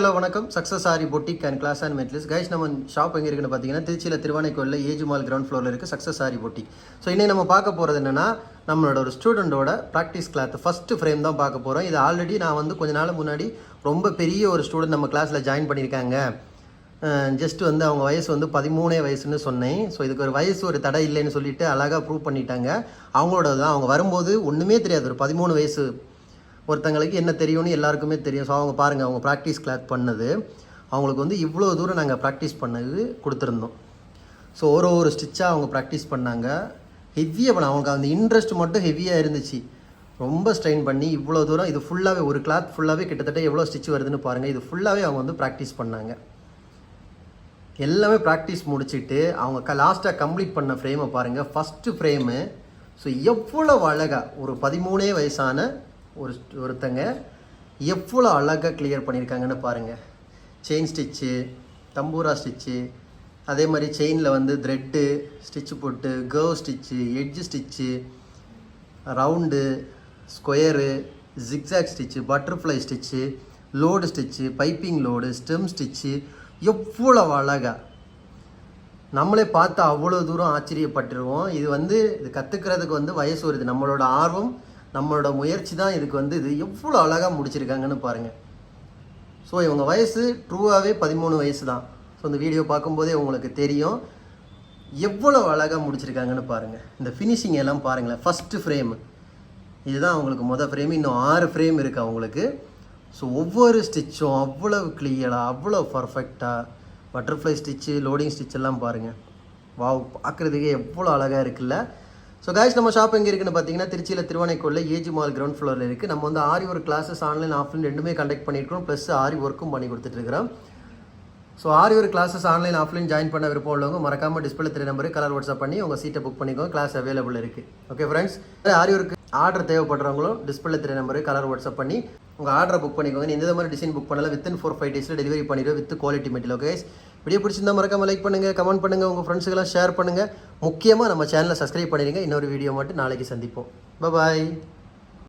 Hello வணக்கம் success Aari boutique and class and மெட்லிஸ் guys. நம்ம ஷாப் எங்கே இருக்குன்னு பார்த்தீங்கன்னா திருச்சியில் திருவானைக்கோயிலில் ஏஜ் மால் கிரவுண்ட் ஃப்ளோரில் இருக்குது சக்ஸஸ் ஆரி பொட்டிக். ஸோ இன்னைக்கு நம்ம பார்க்க போகிறது என்னென்னா நம்மளோட ஒரு ஸ்டூடெண்டோட ப்ராக்டிஸ் கிளாத் ஃபஸ்ட்டு ஃப்ரேம் தான் பார்க்க போகிறோம். இது ஆல்ரெடி நான் வந்து கொஞ்ச நாள் முன்னாடி ரொம்ப பெரிய ஒரு ஸ்டூடெண்ட் நம்ம கிளாஸில் ஜாயின் பண்ணியிருக்காங்க. ஜஸ்ட் வந்து அவங்க வயசு வந்து 13 வயசுன்னு சொன்னேன். ஸோ இதுக்கு ஒரு வயசு ஒரு தடை இல்லைன்னு சொல்லிட்டு அழகாக ப்ரூவ் பண்ணிட்டாங்க. அவங்களோட தான் அவங்க வரும்போது ஒன்றுமே தெரியாது, ஒரு 13 வயசு ஒருத்தங்களுக்கு என்ன தெரியும்னு எல்லாருக்குமே தெரியும். ஸோ அவங்க பாருங்கள், அவங்க ப்ராக்டிஸ் கிளாத் பண்ணது அவங்களுக்கு வந்து இவ்வளோ தூரம் நாங்கள் ப்ராக்டிஸ் பண்ணது கொடுத்துருந்தோம். ஸோ ஒரு ஸ்டிச்சாக அவங்க ப்ராக்டிஸ் பண்ணாங்க. ஹெவியாக பண்ண அவங்களுக்கு அந்த இன்ட்ரெஸ்ட் மட்டும் ஹெவியாக இருந்துச்சு. ரொம்ப ஸ்ட்ரெயின் பண்ணி இவ்வளோ தூரம் இது ஃபுல்லாகவே ஒரு கிளாத் ஃபுல்லாகவே கிட்டத்தட்ட எவ்வளோ ஸ்டிச் வருதுன்னு பாருங்கள். இது ஃபுல்லாகவே அவங்க வந்து ப்ராக்டிஸ் பண்ணாங்க. எல்லாமே ப்ராக்டிஸ் முடிச்சுட்டு அவங்க லாஸ்ட்டாக கம்ப்ளீட் பண்ண ஃப்ரேமை பாருங்கள், ஃபஸ்ட்டு ஃப்ரேமு. ஸோ எவ்வளோ அழகாக ஒரு 13 வயசான ஒருத்தங்க எவ்வளோ அழகாக கிளியர் பண்ணியிருக்காங்கன்னு பாருங்கள். செயின் ஸ்டிச்சு, தம்பூரா ஸ்டிச்சு, அதே மாதிரி செயினில் வந்து த்ரெட்டு ஸ்டிச்சு போட்டு curve stitch, edge stitch, round, square, zigzag stitch, butterfly stitch, load stitch, piping load, stem stitch, எவ்வளோ அழகாக நம்மளே பார்த்து அவ்வளோ தூரம் ஆச்சரியப்பட்டுருவோம். இது கற்றுக்கிறதுக்கு வந்து வயசு வருது, நம்மளோட ஆர்வம் நம்மளோட முயற்சி தான் இதுக்கு வந்து இது எவ்வளோ அழகாக முடிச்சிருக்காங்கன்னு பாருங்கள். ஸோ இவங்க வயசு ட்ரூவாகவே 13 வயசு தான். ஸோ இந்த வீடியோ பார்க்கும்போதே உங்களுக்கு தெரியும் எவ்வளோ அழகாக முடிச்சிருக்காங்கன்னு பாருங்கள். இந்த ஃபினிஷிங் எல்லாம் பாருங்களேன். ஃபஸ்ட்டு ஃப்ரேமு இதுதான் அவங்களுக்கு மொதல் ஃப்ரேம், இன்னும் 6 ஃப்ரேம் இருக்குது அவங்களுக்கு. ஸோ ஒவ்வொரு ஸ்டிச்சும் அவ்வளோ கிளியராக அவ்வளோ பர்ஃபெக்டாக பட்டர்ஃப்ளை ஸ்டிச்சு, லோடிங் ஸ்டிச் எல்லாம் பாருங்கள். வாவ், பார்க்குறதுக்கே எவ்வளோ அழகாக இருக்குல்ல. ஸோ காய்ஸ், நம்ம ஷாப் எங்கே இருக்குன்னு பார்த்தீங்கன்னா திருச்சியில் திருவானைக்கோயிலில் ஏஜ் மால் கிரவுண்ட் ஃப்ளோரில் இருக்குது. நம்ம வந்து Aari work classes online offline ரெண்டுமே கண்டக்ட் பண்ணியிருக்கோம், ப்ளஸ் ஆரி ஒர்க்கும் பண்ணி கொடுத்துட்ருக்கிறோம். So Aari work classes online offline join பண்ண விருப்பம் உள்ளவங்க மறக்காமல் டிஸ்பிளே 3 நம்பருக்கு கலர் வாட்ஸ்அப் பண்ணி உங்கள் சீட்டை புக் பண்ணிக்கோங்க. கிளாஸ் அவைலபிள் இருக்குது. ஓகே ஃப்ரெண்ட்ஸ், ஆரி ஒர்க் ஆர்டர் தேவைப்படுறவங்களும் டிஸ்பிளே 3 நம்பருக்கு கலர் வாட்ஸ்அப் பண்ணி உங்கள் ஆர்டரை புக் பண்ணிக்கோங்க. இந்த மாதிரி டிசைன் புக் பண்ணலாம், வித்தின் 4-5 டேஸில் டெலிவரி பண்ணிடுவோம் with quality material. Okay, video பிடிச்சிருந்தா மறக்காம லைக் பண்ணுங்கள், கமெண்ட் பண்ணுங்கள், உங்கள் ஃப்ரெண்ட்ஸுக்கெல்லாம் ஷேர் பண்ணுங்கள். முக்கியமாக நம்ம சேனலை சப்ஸ்கிரைப் பண்ணிடுங்க. இன்னொரு வீடியோ மட்டும் நாளைக்கு சந்திப்போம். பாய்.